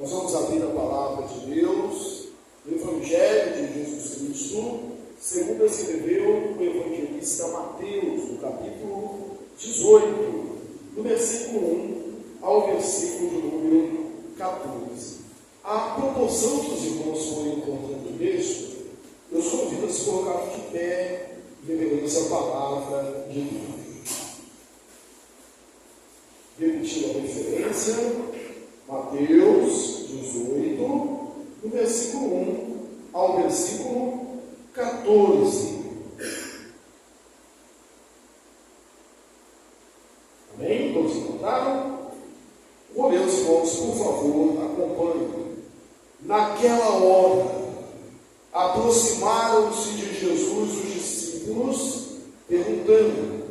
Nós vamos abrir a palavra de Deus no Evangelho de Jesus Cristo, segundo escreveu o evangelista Mateus, no capítulo 18, do versículo 1 ao versículo de número 14. A proporção que os irmãos forem encontrando o texto, eu os convido a se colocar de pé em reverência à palavra de Deus. Repetindo a referência, Mateus 18, do versículo 1 ao versículo 14. Amém? Todos encontraram? Vou ler os irmãos, por favor, acompanhem. Naquela hora, aproximaram-se de Jesus os discípulos, perguntando: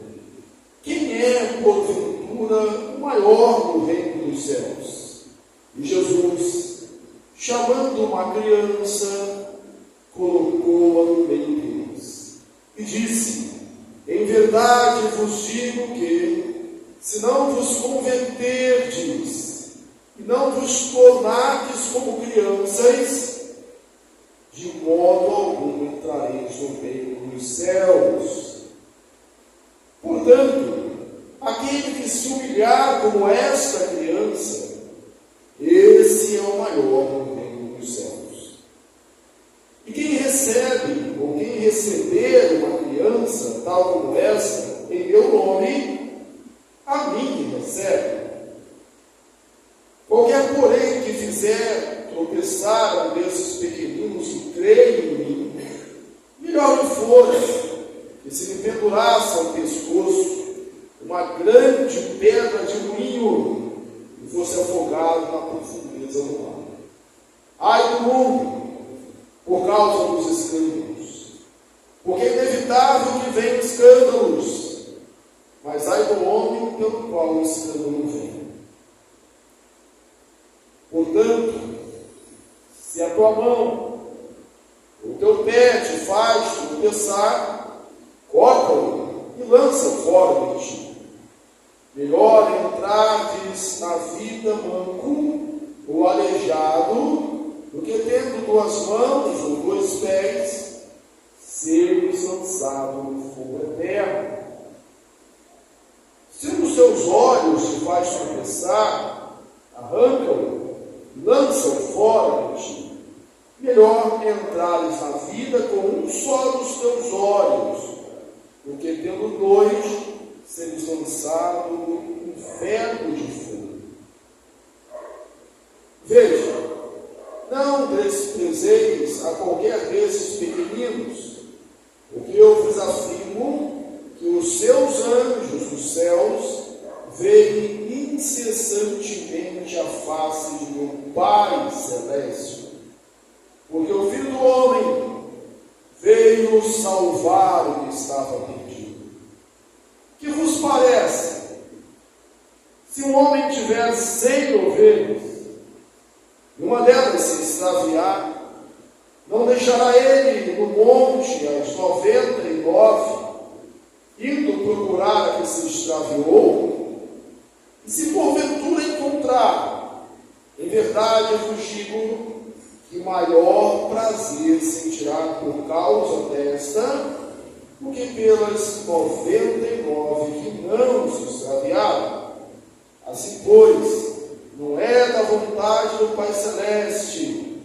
quem é, porventura, o maior no reino dos céus? E Jesus, chamando uma criança, colocou-a no meio deles e disse: em verdade vos digo que, se não vos converterdes e não vos tornardes como crianças, de modo algum entrareis no reino dos céus. Portanto, aquele que se humilhar como esta criança, esse é o maior no reino dos céus. E quem recebe, ou quem receber uma criança tal como esta, em meu nome, a mim recebe. Qualquer, porém, que fizer tropeçar um desses pequeninos que creem em mim, melhor lhe fora que se lhe pendurasse ao pescoço uma grande pedra de moinho e fosse afogado na profundeza do mar. Ai do mundo, por causa dos escândalos, porque é inevitável que venham escândalos, mas ai do homem pelo qual o escândalo vem. Portanto, se a tua mão, o teu pé te faz tropeçar, corta-o e lança fora de ti. Melhor entrares na vida manco ou aleijado, do que tendo duas mãos ou dois pés, seres lançado no fogo eterno. Se um dos teus olhos te faz tropeçar, arranca-o, lança-o fora de ti. Melhor entrares na vida com um só dos teus olhos, do que tendo dois, seres lançado no inferno de fogo. Veja, não desprezeis a qualquer desses pequeninos, porque eu vos afirmo que os seus anjos dos céus veem incessantemente a face de meu Pai Celeste. Porque o Filho do Homem veio salvar o que estava perdido. Que vos parece? Se um homem tiver 100 ovelhas, e uma delas se extraviar, não deixará ele no monte as 99, indo procurar a que se extraviou? E se porventura encontrar, em verdade eu vos digo que maior prazer sentirá por causa desta, do que pelas 99 que não se extraviaram. Assim, pois, não é da vontade do Pai Celeste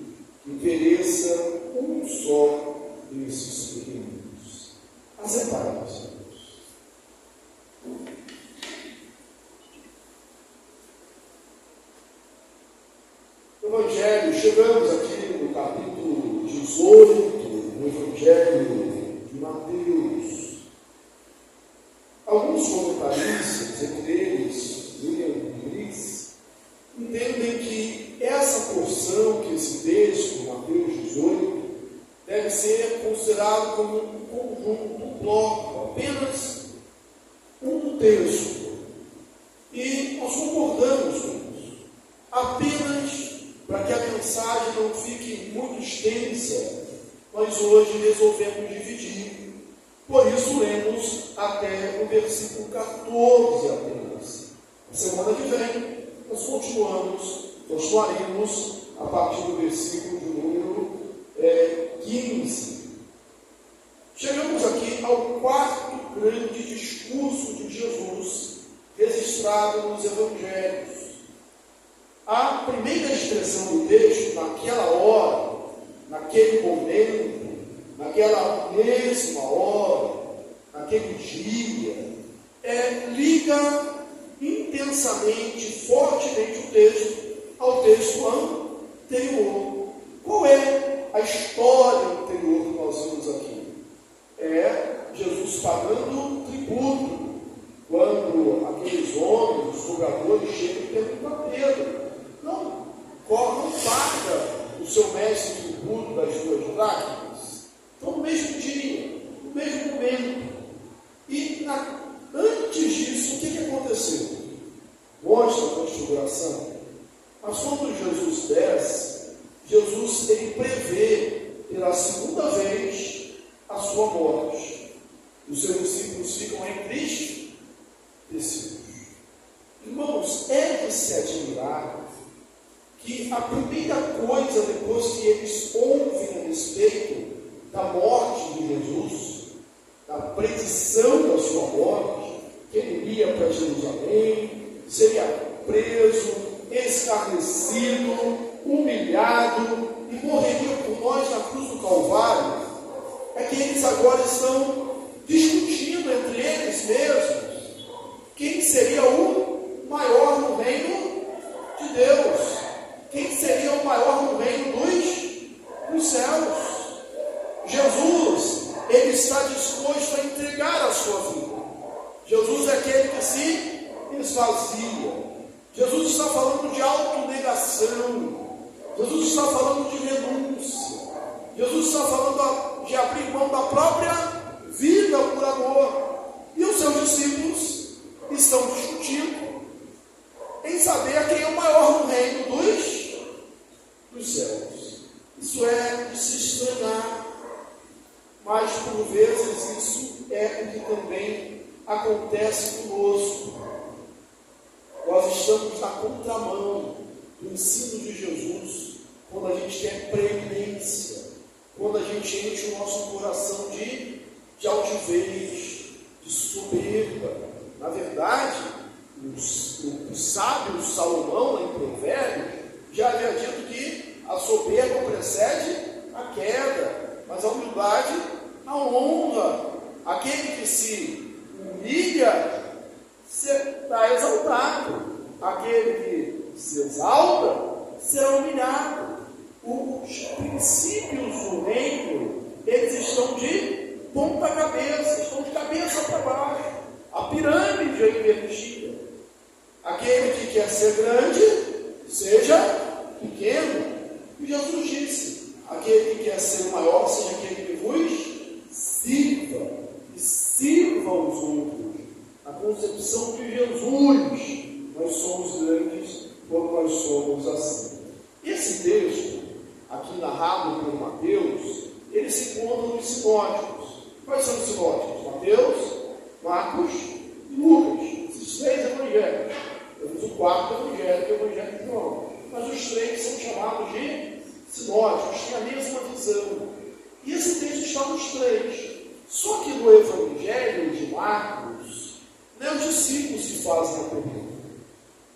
que pereça um só desses pequeninos. Assentai-vos. Evangelho, chegamos aqui no capítulo 18, no Evangelho de Mateus. Alguns comentaristas, entre eles William Gris, entendem que essa porção, que esse texto, Mateus 18, deve ser considerado como um conjunto, um bloco, apenas um texto. E nós concordamos com isso. Apenas para que a mensagem não fique muito extensa, nós hoje resolvemos dividir. Por isso, lemos até o versículo 14 apenas. Na semana que vem, nós continuamos Nós falaremos a partir do versículo de número 15. Chegamos aqui ao quarto grande discurso de Jesus registrado nos Evangelhos. A primeira expressão do texto, naquela hora, naquele momento, naquela mesma hora, naquele dia, liga intensamente, fortemente o texto ao texto anterior. Qual é a história anterior que nós vimos aqui? É Jesus pagando tributo, quando aqueles homens, os julgadores, chegam e perguntam a Pedro: não paga o seu mestre tributo das 2 dracmas? Então, no mesmo dia, no mesmo momento. E antes disso, o que aconteceu? Mostra a transfiguração. Mas quando Jesus desce, Jesus ele prevê pela segunda vez a sua morte. Os seus discípulos ficam entristecidos. Irmãos, é de se admirar que a primeira coisa, depois que eles ouvem a respeito da morte de Jesus, da predição da sua morte, que ele iria para Jerusalém, seria preso, escarnecido, humilhado e morreria por nós na cruz do Calvário, é que eles agora estão discutindo entre eles mesmos quem seria o maior no reino de Deus, quem seria o maior no reino dos céus. Jesus, ele está disposto a entregar a sua vida. Jesus é aquele que se esvazia. Jesus está falando de autonegação. Jesus está falando de renúncia. Jesus está falando de abrir mão da própria vida por amor. E os seus discípulos estão discutindo em saber quem é o maior no reino dos céus. Isso é de se estranhar. Mas, por vezes, isso é o que também acontece conosco. Nós estamos na contramão do ensino de Jesus, quando a gente quer preeminência, quando a gente enche o nosso coração de altivez, de soberba. Na verdade, o sábio Salomão, em Provérbios, já havia dito que a soberba precede a queda, mas a humildade a honra. Aquele que se humilha será exaltado, aquele que se exalta será humilhado. Os princípios do reino, eles estão de ponta cabeça, estão de cabeça para baixo. A pirâmide é invertida. Aquele que quer ser grande, seja pequeno. E Jesus disse: aquele que quer ser o maior, seja aquele que vos sirva, e sirva aos outros. Na concepção de Jesus, nós somos grandes quando nós somos assim. Esse texto, aqui narrado por Mateus, ele se encontra nos sinóticos. Quais são os sinóticos? Mateus, Marcos e Lucas. Esses 3 evangelhos. Temos o 4º evangelho, que é o Evangelho de João. Mas os 3 são chamados de sinóticos, têm a mesma visão. E esse texto está nos 3. Só que no Evangelho de Marcos, os discípulos que fazem a pergunta.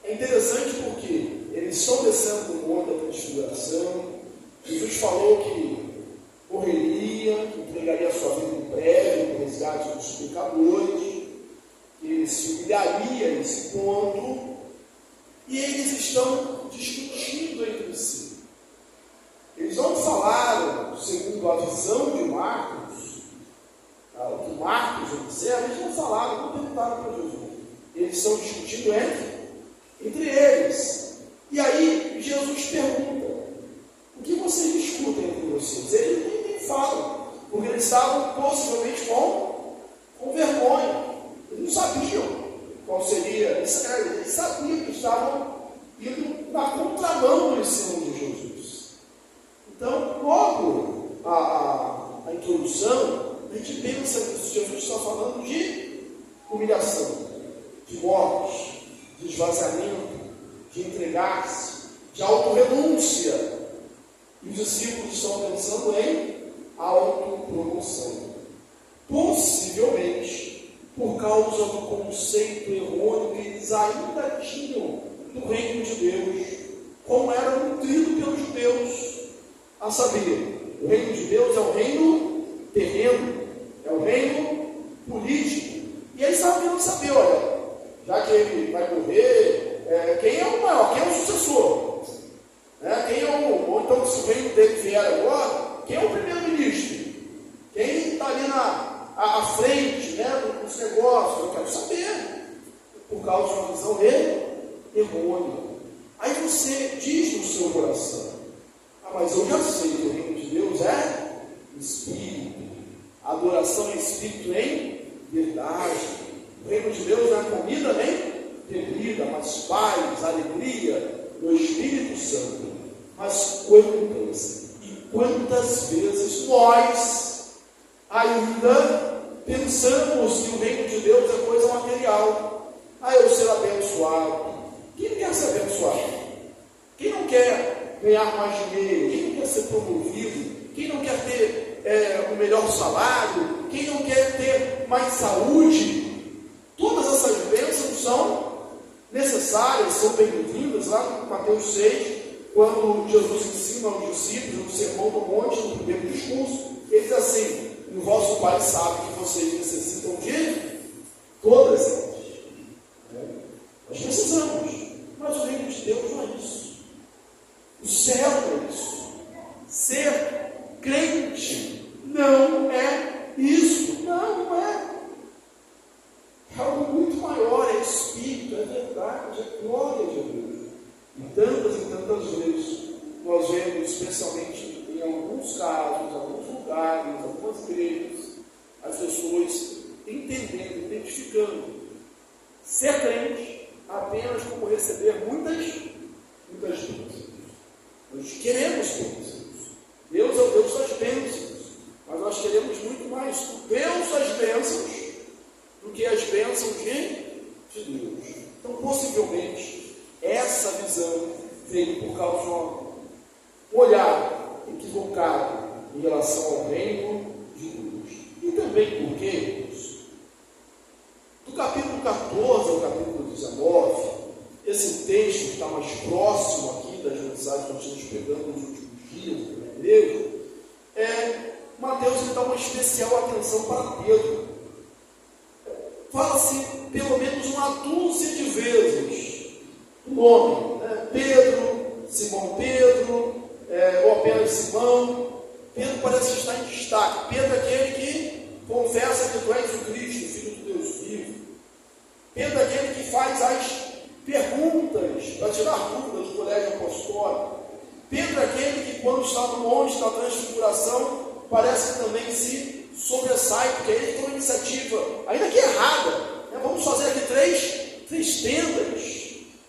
É interessante porque eles estão descendo do monte da transfiguração. Jesus falou que morreria, que entregaria a sua vida em breve, no resgate dos pecadores, que se humilharia nesse ponto. E eles estão discutindo entre si. Eles não falaram, segundo a visão de Marcos, o que Marcos observa, eles não falaram, não perguntaram para Jesus. Eles estão discutindo entre eles. E aí Jesus pergunta: o que vocês discutem entre vocês? Eles nem falam, porque eles estavam possivelmente com vergonha. Eles não sabiam qual seria. Eles sabiam que estavam indo na contramão do ensino de Jesus. Então, logo a introdução, a gente pensa que Jesus está falando de humilhação, de morte, de esvaziamento, de entregar-se, de de autorrenúncia. E os discípulos estão pensando em autopromoção. Possivelmente, por causa do conceito errôneo que eles ainda tinham do reino de Deus, como era nutrido pelos judeus. A saber, o reino de Deus é o reino terreno, é o reino político. E eles estavam querendo saber, olha, já que ele vai morrer, quem é o maior, quem é o sucessor? Quem é ou então, se o reino dele vier agora, quem é o primeiro-ministro? Quem está ali à frente, dos negócios? Eu quero saber, por causa de uma visão errônea. Aí você diz no seu coração: mas eu já sei que o reino de Deus é espírito, a adoração é espírito em verdade. O reino de Deus não é comida nem bebida, mas paz, alegria no Espírito Santo. Mas quantas vezes nós ainda pensamos que o reino de Deus é coisa material? Eu ser abençoado. Quem não quer ser abençoado? Quem não quer ganhar mais dinheiro? Quem não quer ser promovido? Quem não quer ter um melhor salário? Quem não quer ter mais saúde? Todas essas bênçãos são necessárias, são bem-vindas. Lá no Mateus 6, quando Jesus ensina aos discípulos no Sermão do Monte, no primeiro discurso, ele diz assim: o vosso Pai sabe que vocês necessitam de todas elas. Nós precisamos, mas o reino de Deus não é isso. O céu é isso. Ser crente não é isso. Não é. É algo muito maior, é espírito, é verdade, é glória de Deus. E tantas vezes nós vemos, especialmente em alguns casos, alguns lugares, algumas igrejas, as pessoas entendendo, identificando ser crente apenas como receber muitas bênçãos. Nós queremos bênçãos. Deus é o Deus das bênçãos, mas nós queremos muito mais o Deus das bênçãos do que as bênçãos de Deus. Então, possivelmente, essa visão veio por causa de um olhar equivocado em relação ao reino de Deus. E também porque, do capítulo 14 ao capítulo 19, esse texto que está mais próximo aqui das mensagens que nós estamos pegando nos últimos dias da igreja, Mateus dá uma especial atenção para Pedro. Fala-se pelo menos uma dúzia de vezes o nome, Pedro, Simão Pedro, ou apenas Simão. Pedro parece estar em destaque. Pedro é aquele que confessa que tu és o Cristo, o Filho de Deus vivo. Pedro é aquele que faz as perguntas para tirar dúvidas do colégio apostólico. Pedro é aquele que, quando está no monte da transfiguração, parece que também se sobressai, porque ele tem uma iniciativa, ainda que errada, vamos fazer aqui três tendas.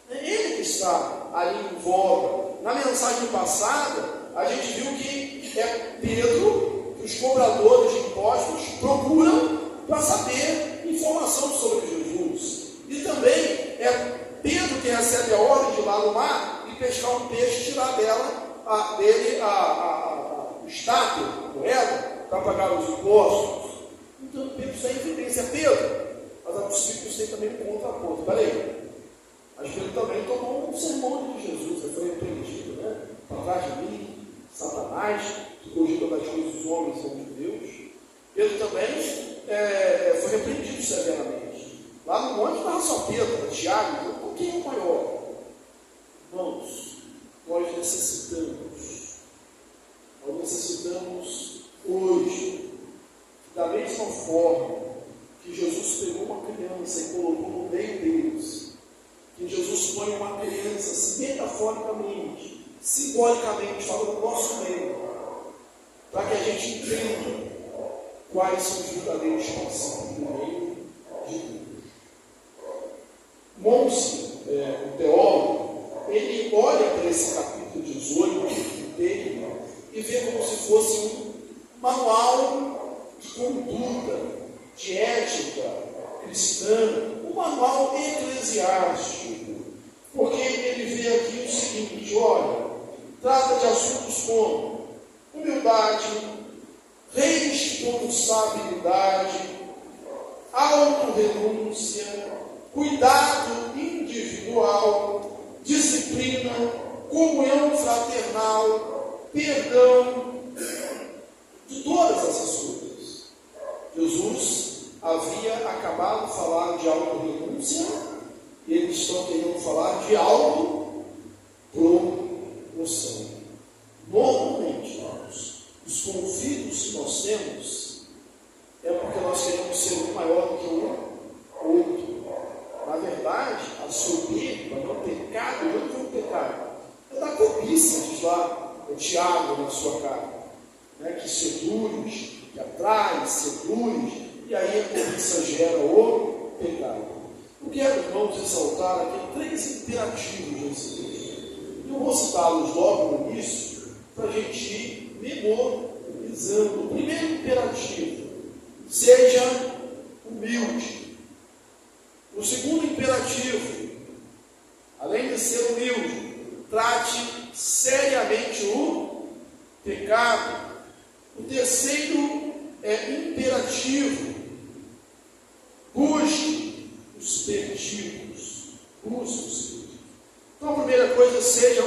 É ele que está ali em voga. Na mensagem passada, a gente viu que é Pedro que os cobradores de impostos procuram para saber informação sobre Jesus. E também é Pedro que recebe a ordem de ir lá no mar e pescar um peixe e tirar dele o estátua, a moeda, para pagar os impostos. Então Pedro está em evidência. Pedro, mas os discípulos têm também um contraponto. Peraí, mas Pedro também tomou um sermão de Jesus, ele foi repreendido, para trás de mim, Satanás, que cogita das coisas dos homens como de Deus. Pedro também foi repreendido severamente. Lá no monte estava só Pedro, Tiago, um pouquinho maior. Irmãos, nós necessitamos hoje, da mesma forma que Jesus pegou uma criança e colocou no meio deles, que Jesus põe uma criança metaforicamente, simbolicamente, falando do nosso meio, para que a gente entenda quais são os verdadeiros princípios do reino de Deus. Monsi, o teólogo, ele olha para esse capítulo 18 dele e vê como se fosse um manual de conduta, de ética cristã, um manual eclesiástico, porque ele vê aqui o seguinte: olha, trata de assuntos como humildade, responsabilidade, autorrenúncia, cuidado individual, disciplina, comunhão fraternal, perdão, de todas essas coisas. Jesus havia acabado de falar de autorrenúncia, e eles estão querendo falar de autopromoção. Normalmente, irmãos, os conflitos que nós temos é porque nós queremos ser um maior do que o outro. Na verdade, a soberba, o pecado, não é o pecado, é da cobiça, diz lá o Tiago na sua carta, né, que seduz, que atrai, seduz, e aí a cobiça gera o pecado. Eu quero, irmãos, ressaltar aqui 3 imperativos nesse texto. Eu vou citá-los logo no início, para a gente ir memorizando. O primeiro imperativo: seja humilde. O segundo imperativo, além de ser humilde, trate seriamente o pecado. O terceiro imperativo: busque os perdidos. Busque os perdidos. Então, a primeira coisa, seja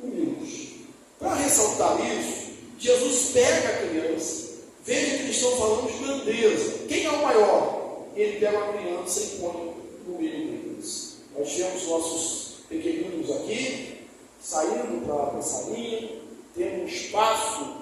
humilde. Para ressaltar isso, Jesus pega a criança. Veja que eles estão falando de grandeza. Quem é o maior? Ele pega uma criança e põe no meio deles. Nós temos nossos pequeninos aqui, saindo para a salinha, temos um espaço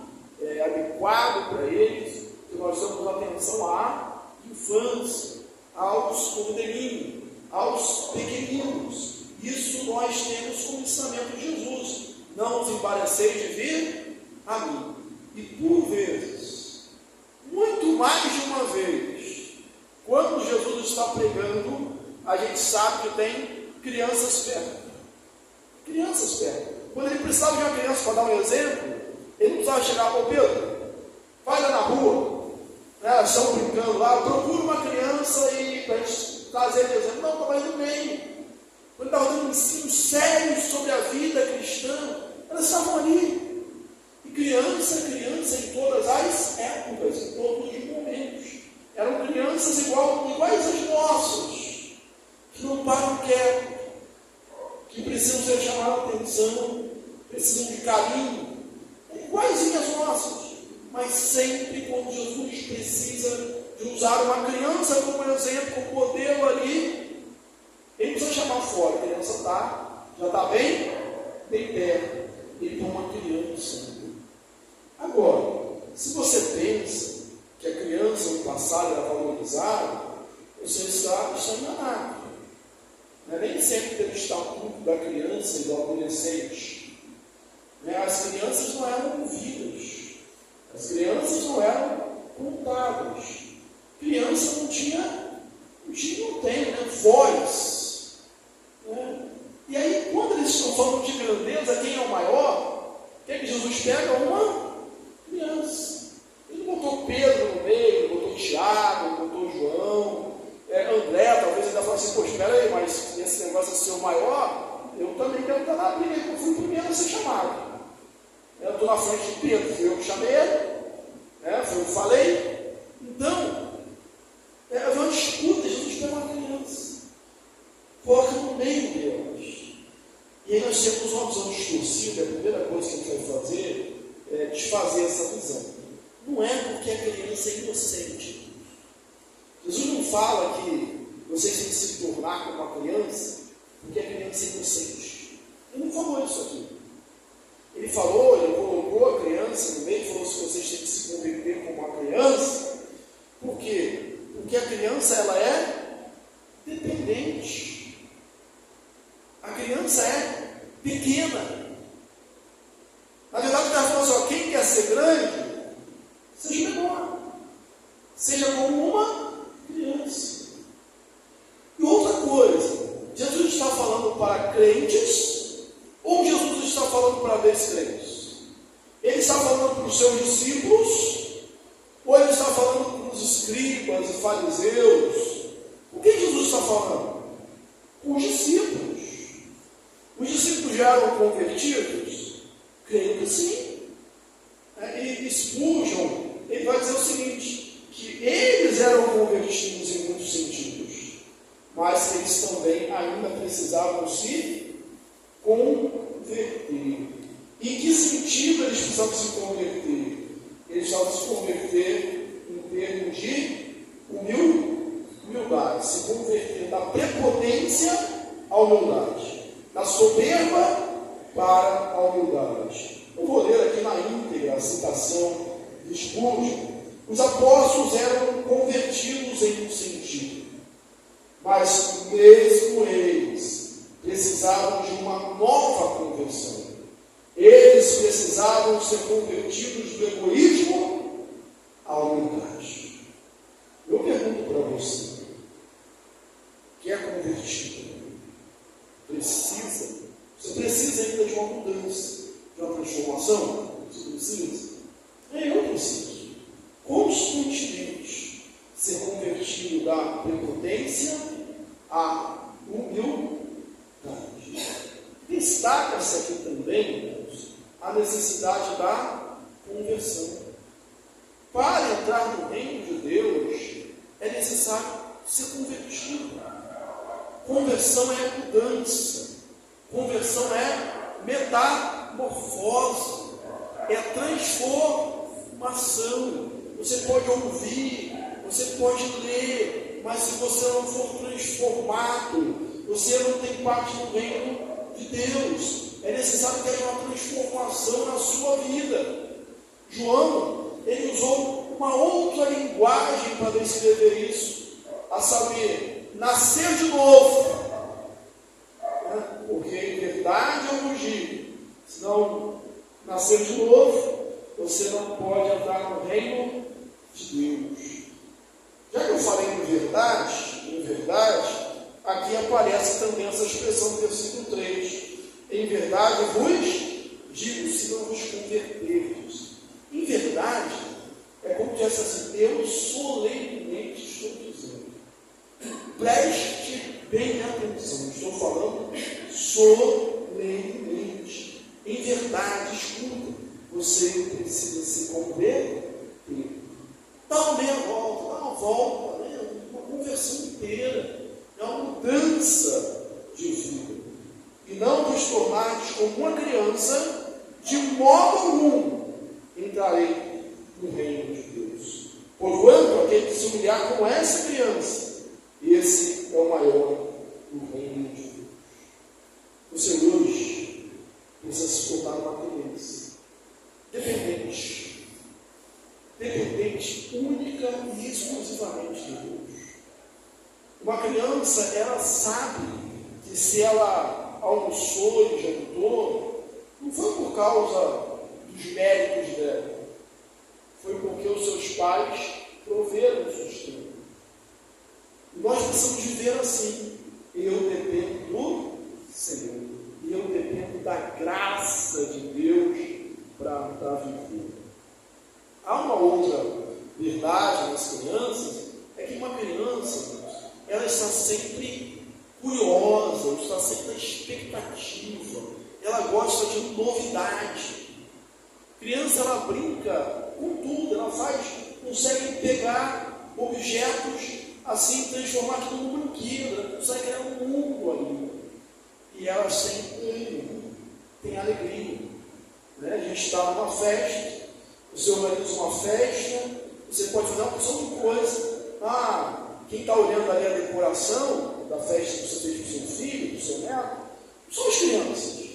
adequado para eles, que nós damos atenção à infância, aos modelinhos, aos pequeninos. Isso nós temos como ensinamento de Jesus: não os embaraceis de vir a mim. E por vezes, muito mais de uma vez, quando Jesus está pregando, a gente sabe que tem crianças perto. Crianças perto. Quando ele precisava de uma criança para dar um exemplo, ele não precisava chegar: ô Pedro, vai lá na rua, né, elas estão brincando lá, procura uma criança e para a gente trazer ele exemplo. Não, estava indo bem. Quando estava dando um ensino sério sobre a vida cristã, elas estavam ali. E criança em todas as épocas, em todos os momentos. Eram crianças iguais às nossas, que não param quieto, que precisam ser chamadas a atenção, precisam de carinho, iguaizinhas às nossas. Mas sempre quando Jesus precisa de usar uma criança como exemplo, como modelo ali, ele precisa chamar fora. A criança já está bem perto. Ele tem uma criança. Agora, se você pensa que a criança no passado era valorizada, você está enganado. Nem sempre teve o estatuto da criança e do adolescente. As crianças não eram ouvidas. As crianças não eram contadas. Criança não tem voz. E aí, quando eles estão falando de grandeza, quem é o maior? Quem que Jesus pega? Uma criança. Ele não botou Pedro no meio, não botou Tiago, não botou João, André, talvez ainda fale assim: pô, espera aí, mas esse negócio de ser o maior, eu também quero estar na briga, eu fui o primeiro a ser chamado. Eu estou na frente de Pedro, fui eu que chamei ele, foi eu que falei. Então, é uma disputa. Jesus pega uma criança, coloca no meio delas. E aí nós temos uma visão distorcida. A primeira coisa que a gente vai fazer é desfazer essa visão. Não é porque a criança é inocente. Jesus não fala que vocês têm que se tornar como uma criança porque a criança é inocente. Ele não falou isso aqui. Ele colocou a criança no meio e falou: se vocês têm que se converter como uma criança. Por quê? Porque a criança, ela é dependente. A criança é pequena. Na verdade, ele está falando assim: quem quer ser grande, seja menor. Seja como uma criança. E outra coisa, Jesus está falando para crentes ou Jesus está falando para descrentes? Ele está falando para os seus discípulos ou ele está falando para os escribas e fariseus? O que Jesus está falando? Com os discípulos. eram convertidos? Creio que sim. E Spurgeon, ele vai dizer o seguinte, que eles eram convertidos em muitos sentidos, mas eles também ainda precisavam se converter. Em que sentido eles precisavam se converter? Eles precisavam se converter em termos de humildade, se converter da prepotência à humildade, da soberba para a humildade. Eu vou ler aqui na íntegra a citação de Spurgeon. Os apóstolos eram convertidos em um sentido, mas mesmo eles precisavam de uma nova conversão. Eles precisavam ser convertidos do egoísmo à humildade. Eu pergunto para você, que é convertido, você precisa ainda de uma mudança, de uma transformação? Você precisa? Eu preciso constantemente ser convertido da prepotência à humildade. Destaca-se aqui também, irmãos, a necessidade da conversão. Para entrar no reino de Deus, é necessário ser convertido. Conversão é mudança. Conversão é metamorfose. É transformação. Você pode ouvir, você pode ler, mas se você não for transformado, você não tem parte no reino de Deus. É necessário que haja uma transformação na sua vida. João, ele usou uma outra linguagem para descrever isso, a saber, nascer de novo. Porque em verdade eu vos digo, se não nascer de novo, você não pode entrar no reino de Deus. Já que eu falei em verdade, aqui aparece também essa expressão do versículo 3. Em verdade vos digo, se não vos converterdes. Em verdade, é como se dissesse assim, eu solenemente estou dizendo. Preste bem atenção, estou falando solenemente. Em verdade, escuta, você precisa se converter. Dá meia volta, dá uma volta, uma conversão inteira. É uma mudança de vida. E não vos tornares como uma criança, de modo algum entrarei no reino de Deus. Porquanto, aquele que se humilhar com essa criança, esse é o maior no reino de Deus. Você hoje precisa se tornar uma criança dependente única e exclusivamente de Deus. Uma criança, ela sabe que se ela almoçou e jantou, não foi por causa dos méritos dela, foi porque os seus pais proveram o sustento. E nós precisamos viver assim. Eu dependo do Senhor, e eu dependo da graça de Deus para viver. Há uma outra verdade nas crianças, é que uma criança, ela está sempre curiosa, ela está sempre na expectativa, ela gosta de novidade. Criança, ela brinca com tudo, ela consegue pegar objetos assim, transformar tudo num brinquedo, ela consegue criar um mundo ali. E ela sempre tem alegria. A gente está numa festa, você organiza uma festa, você pode fazer uma porção de coisa. Quem está olhando ali a decoração da festa que você fez para o seu filho, para o seu neto, são as crianças.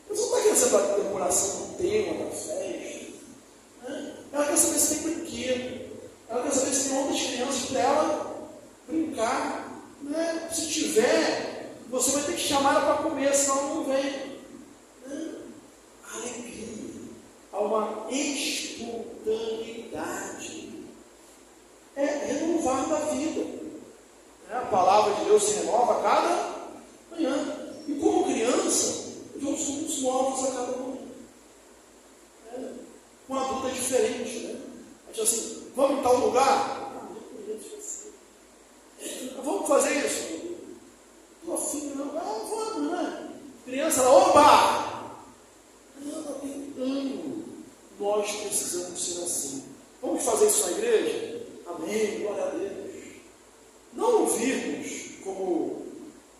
Você não está querendo saber a decoração do tema da festa. Ela quer saber se tem brinquedo. Ela quer saber se tem outras crianças para ela brincar. Se tiver, você vai ter que chamar ela para comer, senão ela não vem. Alegria. Há uma espontaneidade. É renovar da vida. A palavra de Deus se renova a cada manhã. E como criança, nós somos novos a cada manhã. Com um adulto é diferente, né? A gente assim, vamos em tal lugar? Vamos fazer isso? Estou afim, não. Vamos, né? Criança, oba! Ela está tentando. Nós precisamos ser assim. Vamos fazer isso na igreja? Amém, glória a Deus. Não ouvirmos como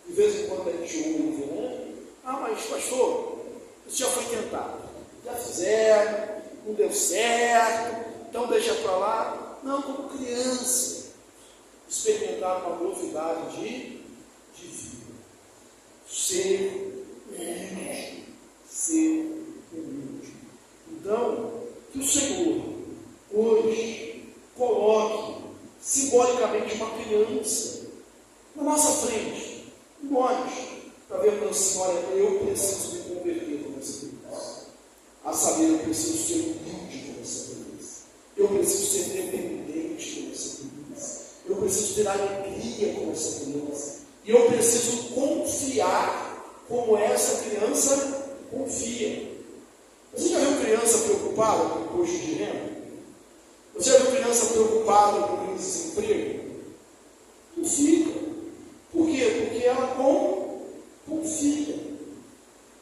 de vez em quando a gente ouve, né? Mas pastor, isso já foi tentado. Já fizeram, não deu certo, então deixa para lá. Não, como criança, experimentar uma novidade de vida. Ser humilde. Ser humilde. Então, que o Senhor hoje coloque simbolicamente uma criança na nossa frente, em nós, para ver assim, olha, eu preciso me converter como essa criança. A saber, eu preciso ser humilde como essa criança. Eu preciso ser dependente como essa criança. Eu preciso ter alegria como essa criança. E eu preciso confiar como essa criança confia. Você já viu criança preocupada com o imposto de renda? Você já viu criança preocupada com o desemprego? Não fica. Por quê? Porque ela confia.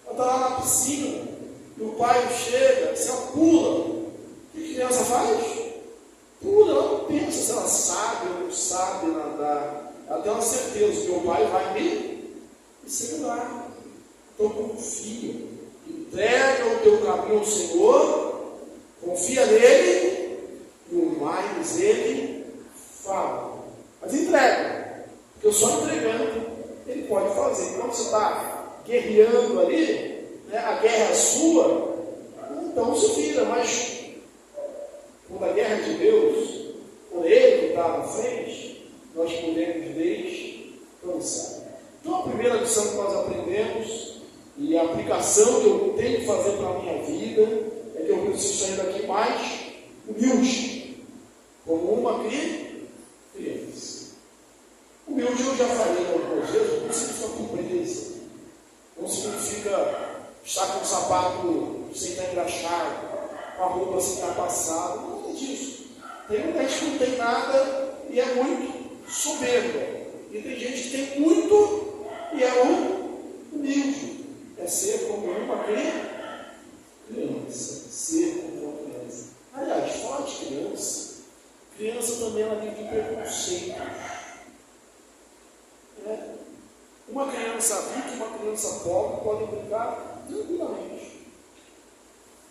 Ela está lá na piscina e o pai chega, se ela pula. O que a criança faz? Pula, ela não pensa se ela sabe ou não sabe nadar. Ela tem uma certeza que o pai vai me segurar. Então confia. Entrega o teu caminho ao Senhor, confia nele, e o mais ele fala. Mas entrega, porque só entregando ele pode fazer. Quando você está guerreando ali, né, a guerra é sua, então se vira. Mas quando a guerra é de Deus, quando ele que está na frente, nós podemos descansar. Então a primeira lição que nós aprendemos, e a aplicação que eu tenho que fazer para a minha vida, é que eu preciso sair daqui mais humilde, como uma criança. Humilde eu já falei algumas vezes, não significa pobreza, não significa estar com o sapato sem estar engraxado, com a roupa sem estar passada, nada disso. Tem muita gente que não tem nada e é muito soberba, e tem gente que tem muito e é humilde. É ser como uma criança. Ser como uma criança. Aliás, fala de criança. Criança também ela tem preconceitos. Uma criança rica e uma criança pobre podem brincar tranquilamente.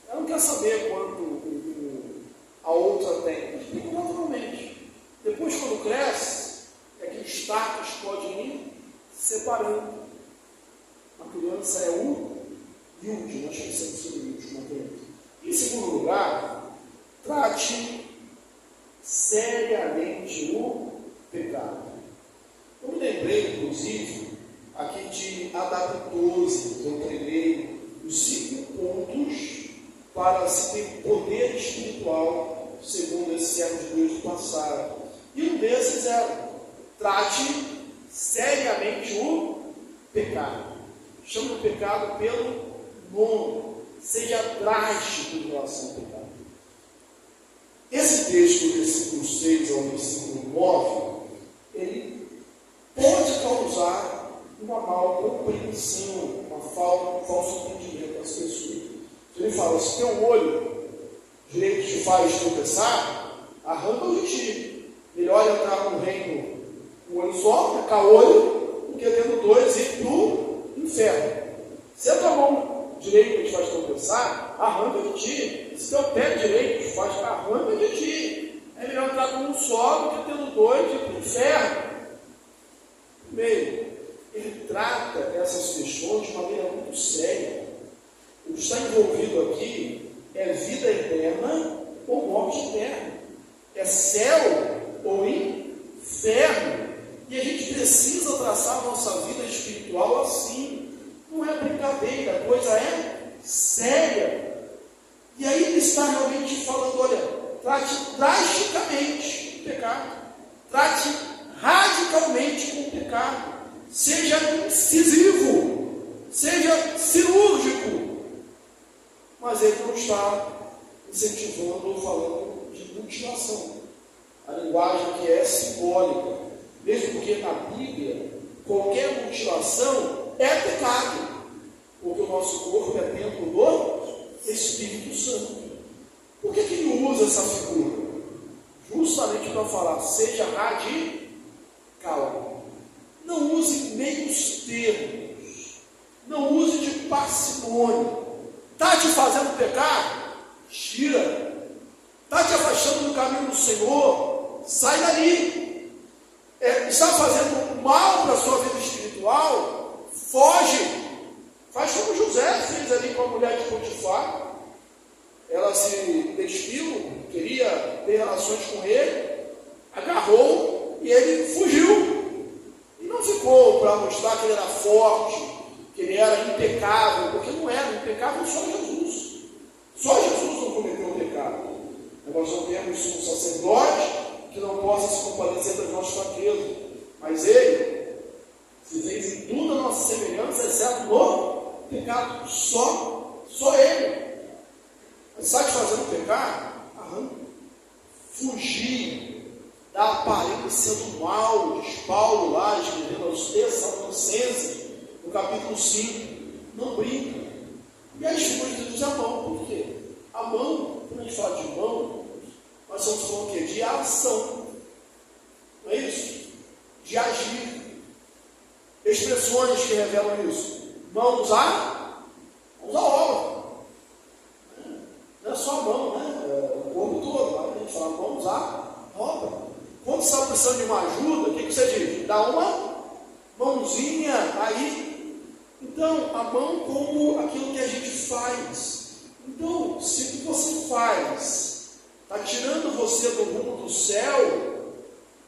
Ela não quer saber quanto a outra tem. Fica naturalmente. Depois, quando cresce, é que os tacos podem ir separando. A criança é humilde, nós precisamos ser humildes com a criança. Em segundo lugar, trate seriamente o pecado. Eu me lembrei, inclusive, aqui de Adaptose, que eu treinei os 5 pontos para se ter poder espiritual, segundo esse servo de Deus do passado. E um desses é: trate seriamente o pecado. Chama o pecado pelo nome. Seja drástico em relação ao pecado. Esse texto, do versículo 6 ao versículo 9, ele pode causar uma mal compreensão, um falso entendimento das pessoas. Ele fala: se teu olho direito te faz tropeçar, arranca-o de ti. Melhor entrar no reino com um olho só, caolho, do que tendo 2 e ir para o inferno. Se a tua mão direita te faz tropeçar, arranca de ti. Se teu pé direito te faz, arranca de ti. É melhor entrar com um só do que tendo 2 e ir para o inferno. Primeiro, ele trata essas questões de maneira muito séria. O que está envolvido aqui é vida eterna ou morte eterna. É céu ou inferno. E a gente precisa traçar a nossa vida espiritual assim. Não é brincadeira, a coisa é séria. E aí ele está realmente falando: olha, trate drasticamente o pecado. Trate radicalmente com o pecado. Seja incisivo. Seja cirúrgico. Mas ele não está incentivando ou falando de mutilação. A linguagem que é simbólica. Mesmo porque na Bíblia, qualquer mutilação é pecado. nosso corpo é templo do Espírito Santo. Por que ele usa essa figura? Justamente para falar, seja radical. Não use meios termos. Não use de parcimônia. Está te fazendo pecar? Tira. Está te afastando do caminho do Senhor? Sai dali. Está fazendo mal para a sua vida espiritual? Foge. Faz como José fez ali com a mulher de Potifar. Ela se despiu, queria ter relações com ele, agarrou e ele fugiu. E não ficou para mostrar que ele era forte, que ele era impecável, porque não era impecável só Jesus. Só Jesus não cometeu pecado. Nós não temos um sacerdote que não possa se compadecer das nossas fraquezas. Mas ele se fez em tudo a nossa semelhança, exceto no pecado. Só ele. Mas sabe fazendo pecar? Arranca. Fugir da aparência do mal, diz Paulo lá, escrevendo aos Tessalonicenses, no capítulo 5. Não brinca. E as figuras de Deus é a mão. Por quê? A mão, quando a gente fala de mão, nós estamos falando o quê? De ação. Não é isso? De agir. Expressões que revelam isso. Mãos à obra. Não é só a mão, né? O corpo todo. A gente fala mãos à obra. Quando você está precisando de uma ajuda, o que você diz? Dá uma mãozinha aí. Então, a mão como aquilo que a gente faz. Então, se o que você faz está tirando você do rumo do céu,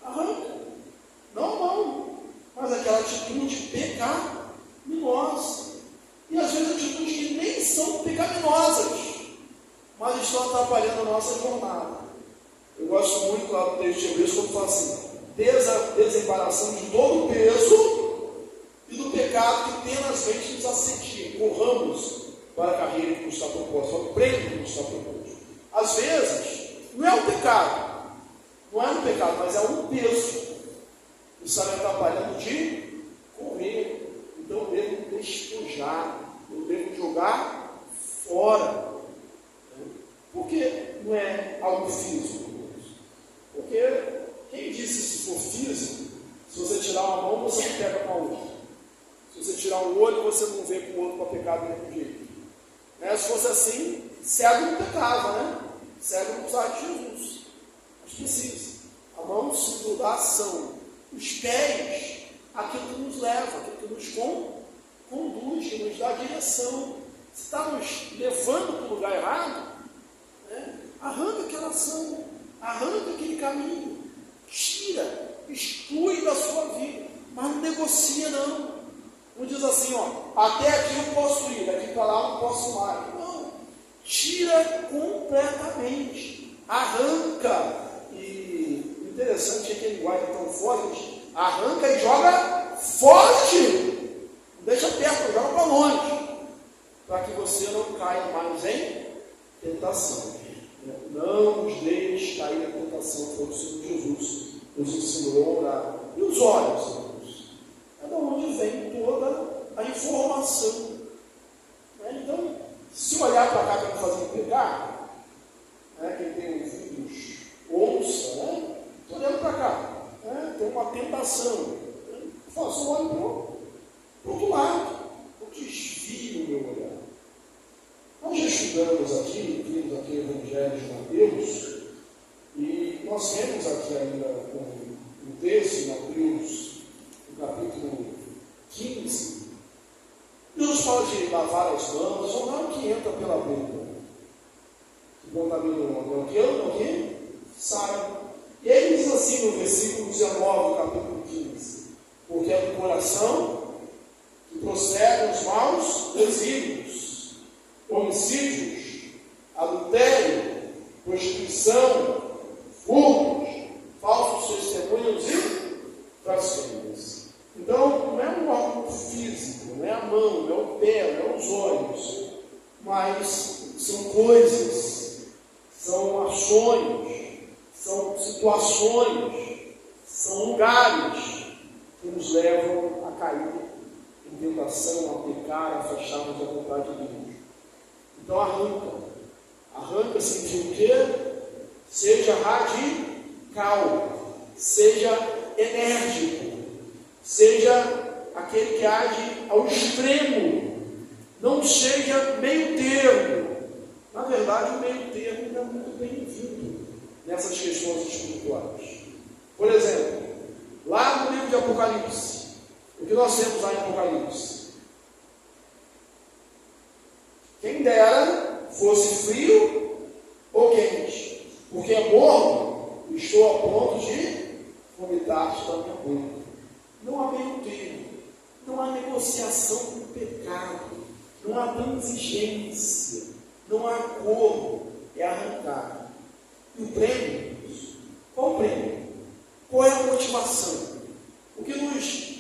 arranca. Não a mão, mas aquela atitude pecaminosa. E às vezes atitudes que nem são pecaminosas, mas estão atrapalhando a nossa jornada. Eu gosto muito lá do texto de Hebreus, quando fala assim: desembaraçando de todo o peso e do pecado que tenazmente nos assedia. Corramos para a carreira que nos está proposta, para o prêmio que nos está proposto. Às vezes, não é um pecado, mas é um peso que está me atrapalhando de correr. Então eu devo despojar, eu devo jogar fora. Por que não é algo físico? Porque quem disse se for físico, se você tirar uma mão, você não pega com a outra. Se você tirar um olho, você não vê com o outro para pecar do mesmo jeito. Se fosse assim, cego não pecava, né? Cego não precisava de Jesus. Mas precisa. A mão símbolo da ação. Os pés, aquilo que nos leva, aquilo que nos conduz, que nos dá direção. Se está nos levando para o lugar errado, arranca aquela ação, arranca aquele caminho, tira, exclui da sua vida, mas não negocia não. Não diz assim, até aqui eu posso ir, daqui para lá eu não posso mais. Não, tira completamente, arranca. E interessante é que a linguagem é tão forte, arranca e joga forte, não deixa perto, joga para longe, para que você não caia mais em tentação. Não nos deixe cair na tentação, foi o que o Senhor Jesus nos ensinou a orar. E os olhos, irmãos? É de onde vem toda a informação. Então, se olhar para cá para não fazer pegar, quem tem ouvidos, ouça, estou olhando para cá, tem uma tentação. Eu faço um olho para o outro lado, eu desvio o meu olhar. Nós já estudamos aqui, vimos aqui o Evangelho de Mateus, e nós temos aqui ainda um texto, Mateus, no capítulo 15, Deus fala de lavar as mãos, ou não que entra pela boca, que contamina o homem, é o que sai. E ele diz assim no versículo 19 do capítulo 15, porque é do coração que procedem os maus desígnios, homicídios, adultério, prostituição, furtos, falsos testemunhos e blasfêmias. Então, não é um órgão físico, não é a mão, não é o pé, não é os olhos, mas são coisas, são ações, são situações, são lugares que nos levam a cair tentação, a pecar, a afastar-nos da vontade de Deus. Então arranca. Arranca significa o quê? Seja radical, seja enérgico, seja aquele que age ao extremo, não seja meio termo. Na verdade, o meio termo não é muito bem-vindo nessas questões espirituais. Por exemplo, lá no livro de Apocalipse, o que nós temos lá em Apocalipse? Quem dera fosse frio ou quente, porque é morno, estou a ponto de vomitar da minha boca. Não há meio termo, não há negociação com o pecado, não há transigência, não há acordo, é arrancar. E o prêmio? Qual o prêmio? Qual é a motivação? O que nos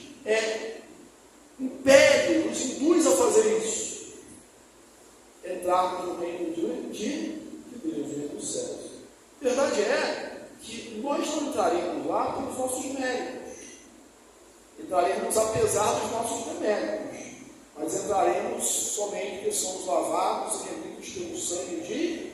impede, nos induz a fazer isso? Entrarmos no reino de Deus, no reino dos céus. A verdade é que nós não entraremos lá pelos nossos méritos. Entraremos apesar dos nossos deméritos. Mas entraremos somente porque somos lavados e remidos pelo sangue de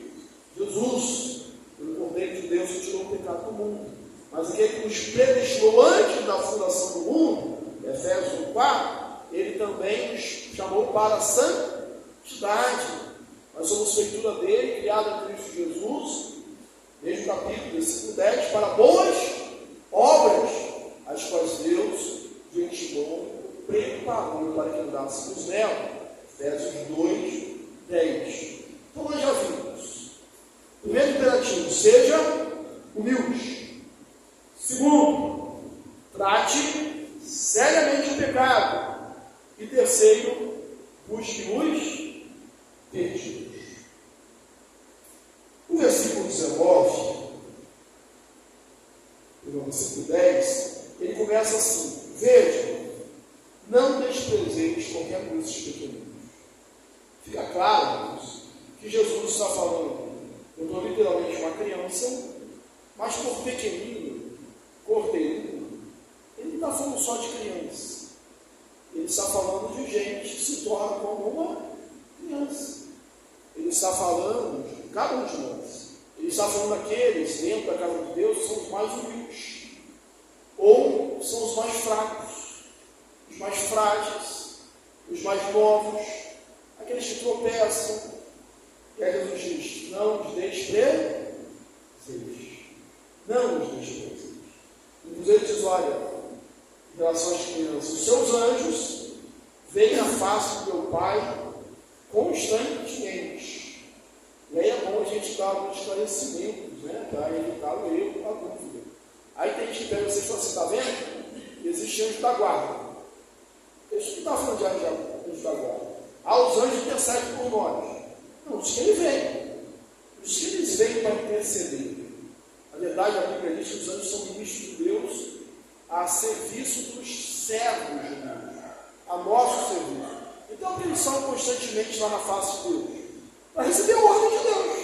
Jesus, pelo Cordeiro de Deus que tirou o pecado do mundo. Mas aquele que nos predestinou antes da fundação do mundo, Efésios 4, ele também nos chamou para a santidade. Nós somos feitura dele, criada em Cristo Jesus, mesmo capítulo, versículo 10, para boas obras, as quais Deus de antemão preparou para que andássemos nela. Efésios 2, 10. Então nós já vimos. Primeiro imperativo, seja humilde. Segundo, trate seriamente o pecado. E terceiro, busque os perdidos. O versículo 19, no versículo 10, ele começa assim: veja, não desprezeis qualquer coisa dos pequeninos. Fica claro, irmãos, que Jesus está falando, eu estou literalmente uma criança, mas por pequenino, cordeiro, ele não está falando só de criança. Ele está falando de gente que se torna como uma criança. Ele está falando de cada um de nós. Ele está falando daqueles dentro da casa de Deus que são os mais humildes, ou são os mais fracos, os mais frágeis, os mais novos, aqueles que tropeçam. E aí Jesus diz: não os desprezeis. Não os desprezeis. Inclusive ele diz: olha, em relação às crianças, os seus anjos veem a face do meu Pai constantemente. E aí é bom a gente dar alguns esclarecimentos, né, para evitar o erro, a dúvida. Aí tem gente que pega vocês e fala assim: está vendo? Existe anjo da guarda. Isso que está falando de anjo da guarda. Os anjos intercedem por nós. Não, diz que ele vem. Diz que eles vêm para interceder. Na verdade, a Bíblia diz que os anjos são ministros de Deus a serviço dos servos de Deus, a nosso serviço. Então, eles são constantemente lá na face de Deus, para receber a ordem de Deus.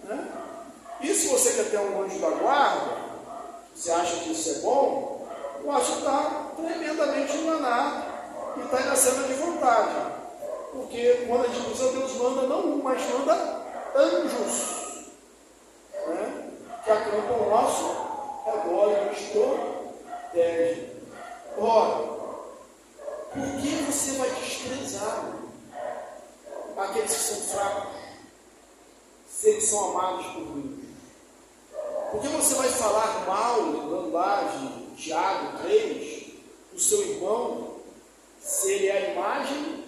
Né? E se você quer ter um anjo da guarda, você acha que isso é bom, eu acho que está tremendamente enganado e está na cena de vontade. Porque quando a gente usa, Deus manda não um, mas manda anjos, né, que acampam ao nosso redor e nos protege. Ora, por que você vai desprezar aqueles que são fracos, se eles são amados por Deus? Por que você vai falar mal, lembrando lá de Tiago 3, do seu irmão, se ele é a imagem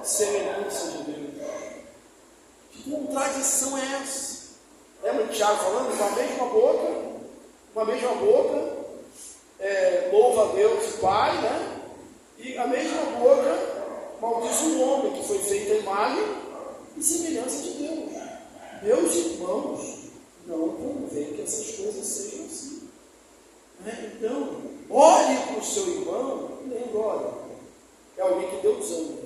e semelhança de Deus? Que contradição é essa? Lembra de Tiago falando? Com a mesma boca, louva a Deus e Pai, né? E a mesma boca maldiz o homem que foi feito a imagem e semelhança de Deus. Meus irmãos, não convém que essas coisas sejam assim. Então, olhe para o seu irmão e lembre: olha, é alguém que Deus ama,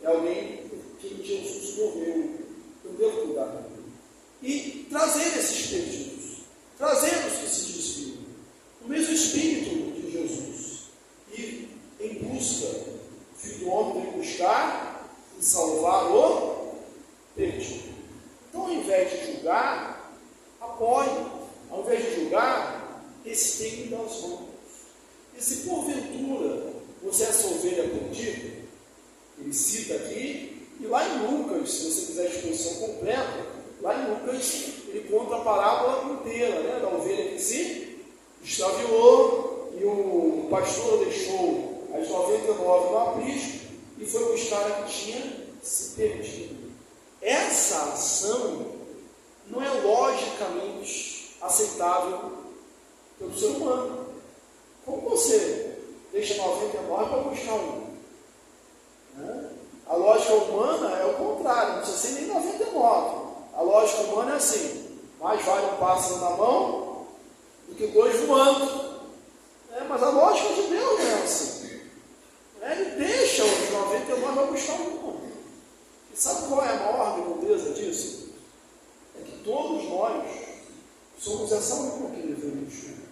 é alguém por quem Jesus morreu, eu devo cuidar dele. E trazer esses pedidos, trazer os que se desviam, o mesmo Espírito de Jesus, e em busca estende das mãos. E se porventura você é essa ovelha perdida, ele cita aqui, e lá em Lucas, se você quiser a exposição completa, lá em Lucas ele conta a parábola inteira, né, da ovelha que se extraviou, e o pastor deixou as 99 no aprisco e foi buscar a que tinha se perdido. Essa ação não é logicamente aceitável pelo ser humano. Como você deixa 99 para buscar um? Né? A lógica humana é o contrário, não precisa ser nem 99. A lógica humana é assim: mais vale um pássaro na mão do que dois voando. Mas a lógica de Deus não é assim. Ele deixa os 99 para buscar um. E sabe qual é a maior grandeza disso? É que todos nós somos essa alma que ele veio buscar.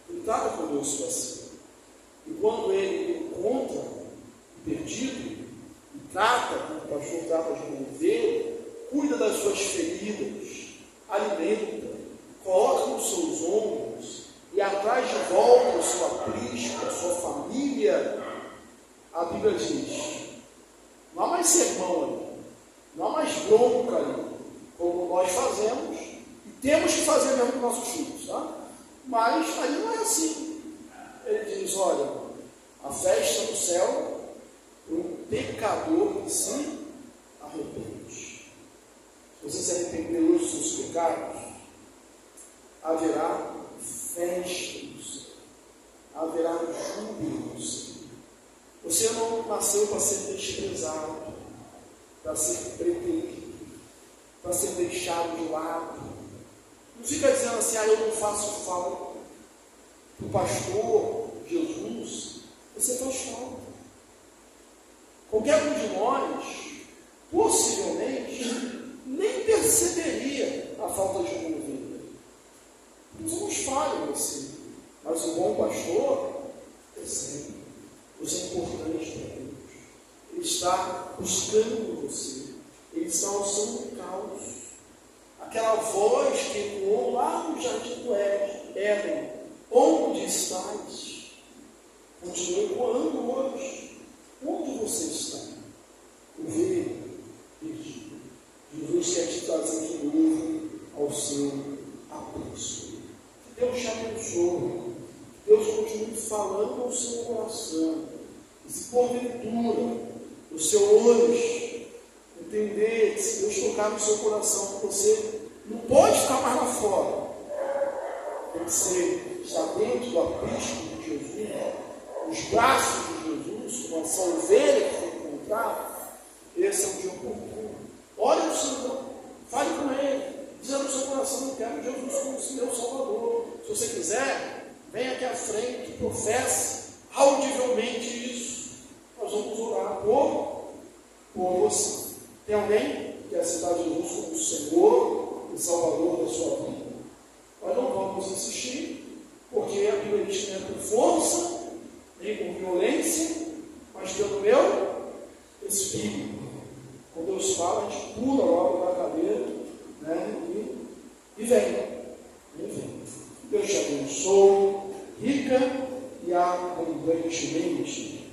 Ele trata conosco assim. E quando ele encontra o perdido, e trata, como o pastor trata de uma ovelha, cuida das suas feridas, alimenta, coloca nos seus ombros e atrás de volta o seu aprisco, a sua família, a Bíblia diz: não há mais sermão ali, não há mais bronca ali, como nós fazemos, e temos que fazer mesmo com nossos filhos, tá? Mas ali não é assim. Ele diz: olha, a festa do céu é um pecador que se arrepende. Se você se arrepender hoje dos seus pecados, haverá festa do céu, haverá júbilo do Senhor. Você não nasceu para ser desprezado, para ser preterido, para ser deixado de lado. Não fica dizendo assim: eu não faço falta. O pastor Jesus, você faz falta. Qualquer um de nós, possivelmente, nem perceberia a falta de uma ovelha. Nós somos falhos assim, mas o bom pastor percebe. Isso é importante para Deus. Ele está buscando você. Ele está ao seu encalço. Aquela voz que ecoou lá no jardim do Éden: onde estás? Continua ecoando hoje. Onde você está? Ovelha perdida. Jesus quer te trazer de novo ao seu aprisco. Que Deus te abençoe. Deus continue falando ao seu coração. E se porventura o seu hoje entender, se Deus tocar no seu coração, que você não pode ficar mais lá fora, tem que ser, estar dentro do aprisco de Jesus, os braços de Jesus, com essa ovelha que foi encontrada. Esse é um dia oportuno. Olhe para o Senhor, fale com Ele, dizendo no seu coração: eu quero Jesus como meu Salvador. Se você quiser, vem aqui à frente, professe audivelmente isso. Nós vamos orar por você. Tem alguém que quer aceitar Jesus como Senhor e Salvador da sua vida? Nós não vamos insistir, porque a Bíblia diz que não é por força, nem por violência, mas pelo meu Espírito. Quando Deus fala, a gente pula logo da cadeira, né? E vem. Deus te abençoe rica e abundantemente.